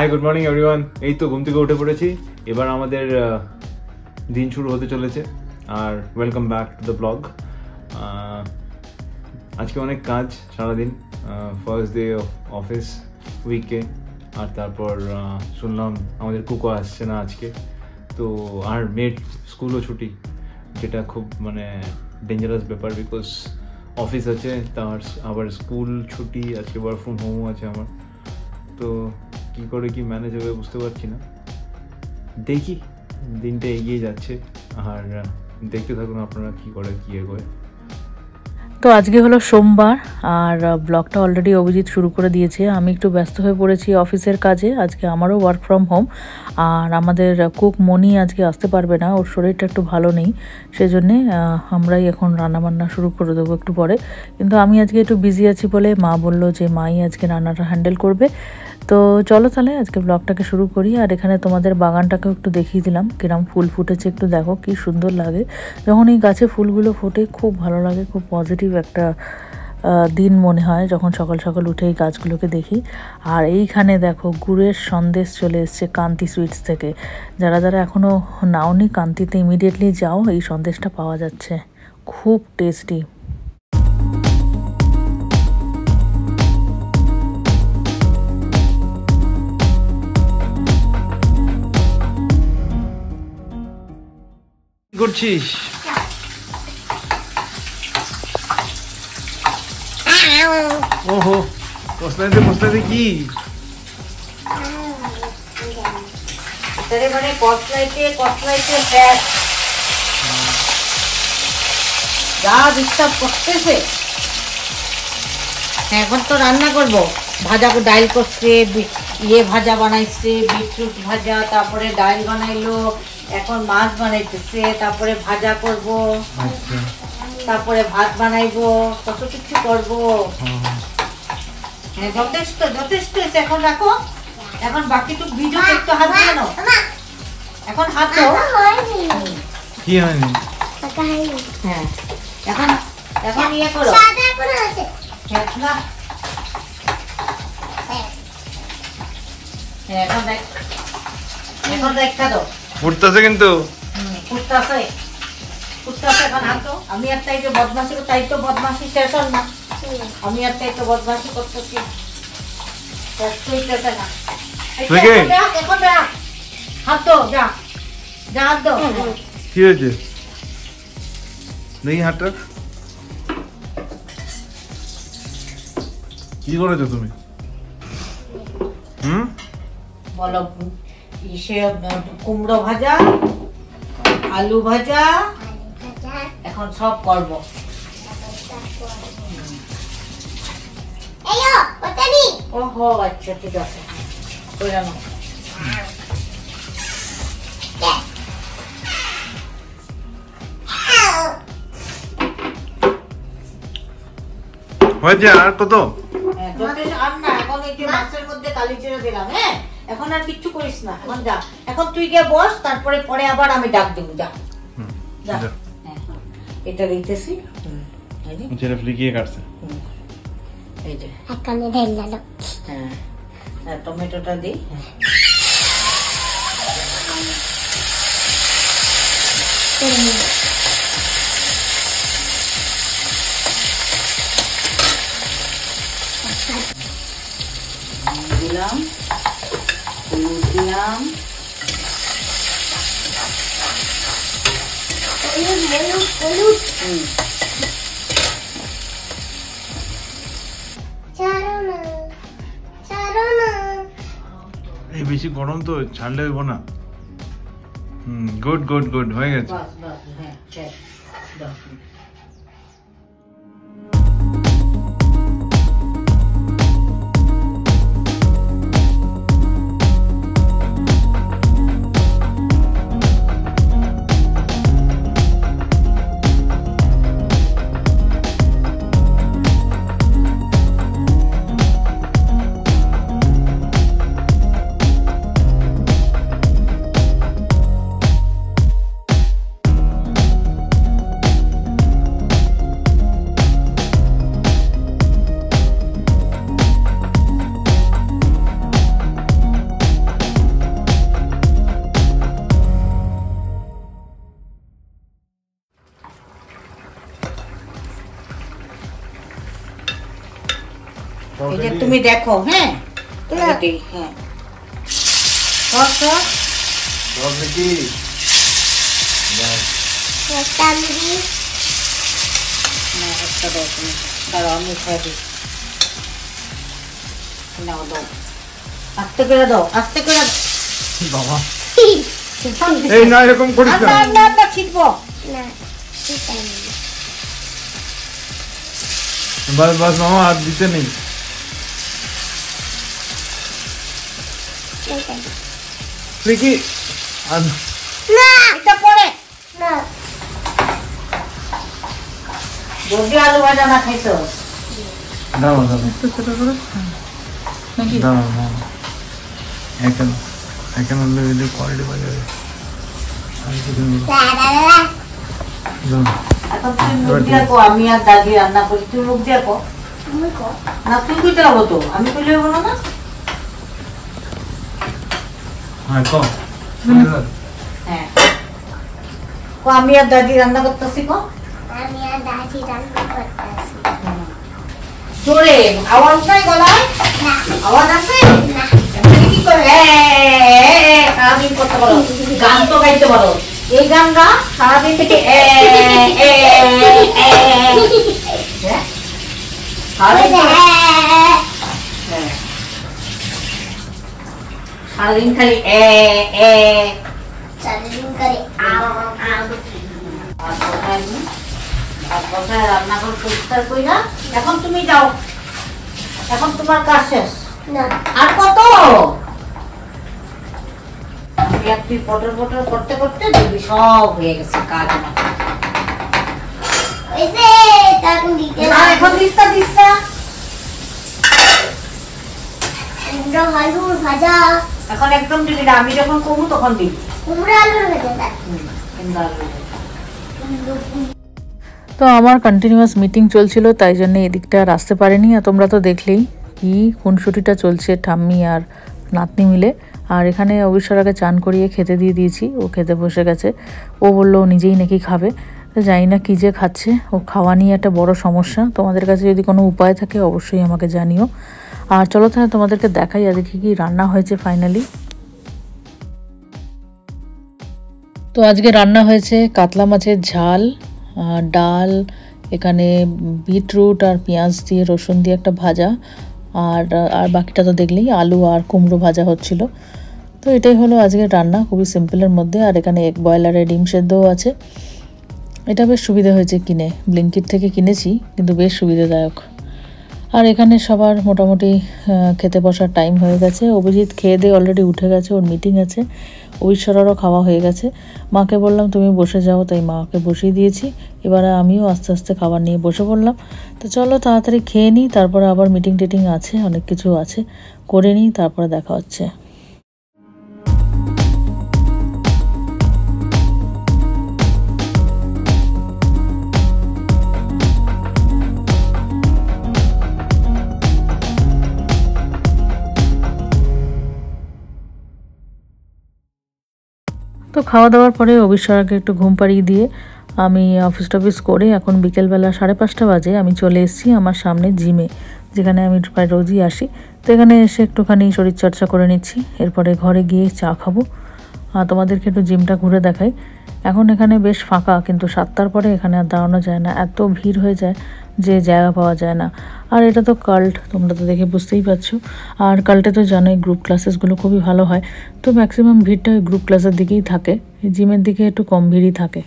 Hi good morning everyone. এই তো ঘুম থেকে উঠে পড়েছি, এবার আমাদের দিন শুরু হতে চলেছে। আর welcome back to the blog. আজকে অনেক কাজ সারাদিন, ফার্স্ট ডে অফ অফিস উইকে। আর তারপর শুনলাম আমাদের কুকো আসছে না আজকে, তো আর মেয়ের স্কুলও ছুটি, যেটা খুব মানে ডেঞ্জারাস ব্যাপার, বিকজ অফিস আছে তার আবার স্কুল ছুটি, আজকে ওয়ার্ক ফ্রম হোমও আছে আমার। তো কি করে কি ম্যানেজ হবে বুঝতে পারছি না, দেখি দিনটা এগিয়ে যাচ্ছে। আর দেখতে থাকুন আপনারা কি করে কি এগোয়। তো আজকে হলো সোমবার আর ব্লগটা অলরেডি অভিজিৎ শুরু করে দিয়েছে। আমি একটু ব্যস্ত হয়ে পড়েছি অফিসের কাজে, আজকে আমারও ওয়ার্ক ফ্রম হোম। আর আমাদের কুক মনি আজকে আসতে পারবে না, ওর শরীরটা একটু ভালো নেই, সেজন্যে আমরাই এখন রান্নাবান্না শুরু করে দেবো একটু পরে। কিন্তু আমি আজকে একটু বিজি আছি বলে মা বললো যে মাই আজকে রান্নাটা হ্যান্ডেল করবে। তো চলো তাহলে আজকে ব্লগটাকে শুরু করি। আর এখানে তোমাদের বাগানটাকেও একটু দেখিয়ে দিলাম কিরম ফুল ফুটেছে, একটু দেখো কি সুন্দর লাগে। যখন এই গাছে ফুলগুলো ফোটে খুব ভালো লাগে, খুব পজিটিভ একটা দিন মনে হয় যখন সকাল সকাল উঠে এই গাছগুলোকে দেখি। আর এইখানে দেখো গুড়ের সন্দেশ চলে এসছে কান্তি সুইটস থেকে। যারা যারা এখনও নাওনি, কান্তিতে ইমিডিয়েটলি যাও, এই সন্দেশটা পাওয়া যাচ্ছে, খুব টেস্টি। করছিস? ওহো, কসলাইতে কি মানে কসলাইতে ফ্যাট যা ডিস্টার্ব করতেছে। এখন তো রান্না করবো, ভাজা ডাল করছে, ভাজা বানাইছে, বিটরুট ভাজা, তারপরে ডাল বানাইলো, এখন মাছ বানাইতেছে, তারপরে ভাজা করব, তারপরে ভাত বানাইবো, কত কিছু করবো। হ্যাঁ যথেষ্ট এখন রাখো, এখন বাকিটুকু ভিজো, একটু হাত দিয়ে নাও, এখন হাত দাও। কি হয়নি? হ্যাঁ এখন ইয়ে করো, এখন দেখা দাও ফুটতেছে, কিন্তু ফুটতেছে এখন হাত দাও। আমি একটা এই যে বদমাশি, তাই তো বদমাশি শেষ হল না, আমি একটা এই তো বদমাশি করতেছি, না। এখন হাত দাও, যা হাত দাও। কি হয়েছে দেখি হাতটা, কি করেছো তুমি? বলো, কুমড়ো ভাজা, আলু ভাজা, এখন সব করবো। ওহো আচ্ছা ঠিক আছে, হয়েছে আর কত? আর না, এখন এই যে মাছের মধ্যে কালি চিড়ে দিলাম। হ্যাঁ এখন আর কিচ্ছু করিস না, এখন যা, এখন তুই গিয়ে বস, তারপরে পরে আবার আমি ডাক দেবো। যা যা, এটা দিতেছি, ছেলে ফ্লিকিয়ে কাটছে, এই যে হ্যাঁ টমেটোটা দিই। দিলাম, হলুদ দিলাম, এই বেশি গরম তো ছাড়লে দেবো না। গুড হয়ে গেছে। হ্যাঁ এই যে তুমি দেখো, হ্যাঁ রেডি। হ্যাঁ আমি খাই দিই। আস্তে করে দাও, আস্তে করে বাবা এই না এরকম করিস না। না না ছিটবো না। বাস বাস মামা আর দিতে নেই। কি না এটা পরে না। যদি আলু ভাজা না খাইছো দাও দাও একটু ছোট করে নাকি দাও মামা। এখন এখন হলো কোয়ালিটি বাজারে এখন তুমি মুখ দিয়ে কো, আমি আর দাদি রান্না করি, তুমি মুখ দিয়ে কো। না তুই কইতে হবো তো, আমি কইলে হবো না। হ্যাঁ কো হ্যাঁ কো, আমি আর দাদি রান্না করতেছি। কো আমি আর দাদি রান্না করতেছি। জোরে আওয়াজ নাই গলায়? না আওয়াজ আছে না। এমনি কি করে সারাদিন করতে পারো, গান তো গাইতে পারো। এই গান গা সারাদিন থেকে সারাদিন খালি সারাদিন করে রান্নাঘর পরিষ্কার করি না। এখন তুমি যাও, এখন তোমার কাজ শেষ। না আর কত তুই পটর পটর করতে করতে দেখবি সব হয়ে গেছে কাজ আমার। এসে তখন দিতে না এখন দিস্তা দিস্তা কুমড়ো আলুর ভাজা। এখন একদম দিবি না, আমি যখন কমু তখন দিবি। কুমড়ো আলুর ভাজা তো আমার কন্টিনিউয়াস মিটিং চলছিল, তাই জন্য এদিকটা আর আসতে পারিনি। আর তোমরা তো দেখলেই কি খুনসুটিটা চলছে ঠাম্মি আর নাতনি মিলে। আর এখানে অবিশ্বরাকে চান করিয়ে খেতে দিয়ে দিয়েছি, ও খেতে বসে গেছে। ও বললো ও নিজেই নাকি খাবে, তো জানি না কী যে খাচ্ছে। ও খাওয়া নিয়ে একটা বড় সমস্যা। তোমাদের কাছে যদি কোনো উপায় থাকে অবশ্যই আমাকে জানিও। আর চলো তাহলে তোমাদেরকে দেখাই আজকে কী রান্না হয়েছে ফাইনালি। তো আজকে রান্না হয়েছে কাতলা মাছের ঝাল, ডাল, এখানে বিটরুট আর পেঁয়াজ দিয়ে রসুন দিয়ে একটা ভাজা, আর বাকিটা তো দেখলেই আলু আর কুমড়ো ভাজা হচ্ছিল। তো এটাই হলো আজকের রান্না, খুবই সিম্পলের মধ্যে। আর এখানে এক ব্রয়লারের ডিম সেদ্ধও আছে। এটা বেশ সুবিধা হয়েছে কিনে, ব্লিঙ্কিট থেকে কিনেছি, কিন্তু বেশ সুবিধাদায়ক। আর এখানে সবার মোটামুটি খেতে বসার টাইম হয়ে গেছে। অভিজিৎ খেয়ে দিয়ে অলরেডি উঠে গেছে, ওর মিটিং আছে। ঐশ্বরারও খাওয়া হয়ে গেছে। মাকে বললাম তুমি বসে যাও, তাই মাকে বসিয়ে দিয়েছি। এবারে আমিও আস্তে আস্তে খাবার নিয়ে বসে পড়লাম। তো চলো তাড়াতাড়ি খেয়ে নিই, তারপরে আবার মিটিং টিটিং আছে, অনেক কিছু আছে, করে নিই, তারপরে দেখা হচ্ছে। তো খাওয়া দাওয়ার পরে অবিশ্বরাকে একটু ঘুম পাড়িয়ে দিয়ে আমি অফিস টফিস করে এখন বিকেলবেলা 5:30 বাজে আমি চলে এসেছি আমার সামনে জিমে, যেখানে আমি প্রায় রোজই আসি। তো এখানে এসে একটুখানি শরীরচর্চা করে নিচ্ছি, এরপরে ঘরে গিয়ে চা খাবো। আর তোমাদেরকে একটু জিমটা ঘুরে দেখাই। এখন এখানে বেশ ফাঁকা, কিন্তু 7টার পরে এখানে আর দাঁড়ানো যায় না, এত ভিড় হয়ে যায় যে জায়গা পাওয়া যায় না। আর এটা তো কাল্ট, তোমরা তো দেখে বুঝতেই পারছো। আর কাল্টে তো জানোই গ্রুপ ক্লাসেসগুলো খুবই ভালো হয়, তো ম্যাক্সিমাম ভিড়টা ওই গ্রুপ ক্লাসের দিকেই থাকে, জিমের দিকে একটু কম ভিড়ই থাকে।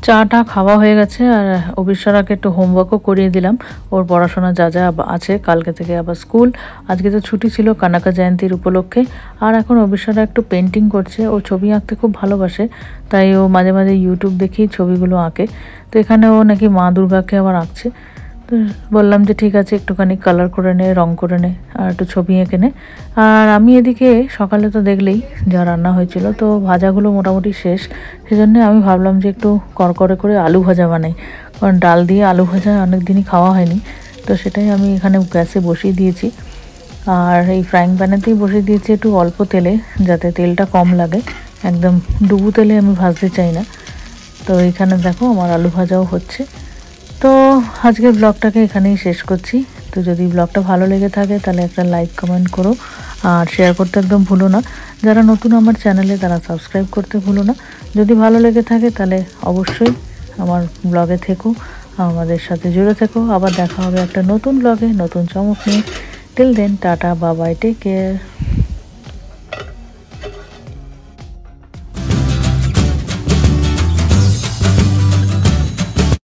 চাটা খাওয়া হয়ে গেছে, আর অবিশ্বরাকে একটু হোমওয়ার্কও করিয়ে দিলাম। ওর পড়াশোনা যা যা আছে, কালকে থেকে আবার স্কুল, আজকে তো ছুটি ছিল কানাকা জয়ন্তীর উপলক্ষে। আর এখন অবিশ্বরা একটু পেন্টিং করছে, ও ছবি আঁকতে খুব ভালোবাসে, তাই ও মাঝে মাঝে ইউটিউব দেখেই ছবিগুলো আঁকে। তো এখানে ও নাকি মা দুর্গাকে আবার আঁকছে। তো তো বললাম যে ঠিক আছে একটুখানি কালার করে নে, রং করে নে, আর একটু ছবি এঁকে নে। আর আমি এদিকে সকালে তো দেখলেই যা রান্না হয়েছিল, তো ভাজাগুলো মোটামুটি শেষ, সেজন্য আমি ভাবলাম যে একটু করকরে করে আলু ভাজা বানাই, কারণ ডাল দিয়ে আলু ভাজা অনেক দিনই খাওয়া হয়নি। তো সেটাই আমি এখানে গ্যাসে বসিয়ে দিয়েছি, আর এই ফ্রাইং প্যানেতেই বসিয়ে দিয়েছি একটু অল্প তেলে, যাতে তেলটা কম লাগে, একদম ডুবু তেলে আমি ভাজতে চাই না। তো এখানে দেখো আমার আলু ভাজাও হচ্ছে। তো আজকের ব্লগটাকে এখানেই শেষ করছি। তো যদি ব্লগটা ভালো লেগে থাকে তাহলে একটা লাইক কমেন্ট করো, আর শেয়ার করতে একদম ভুলো না। যারা নতুন আমার চ্যানেলে তারা সাবস্ক্রাইব করতে ভুলো না। যদি ভালো লেগে থাকে তাহলে অবশ্যই আমার ব্লগে থেকো, আমাদের সাথে জুড়ে থেকো। আবার দেখা হবে একটা নতুন ব্লগে নতুন চমক নিয়ে। Till then tata, bye bye, take care.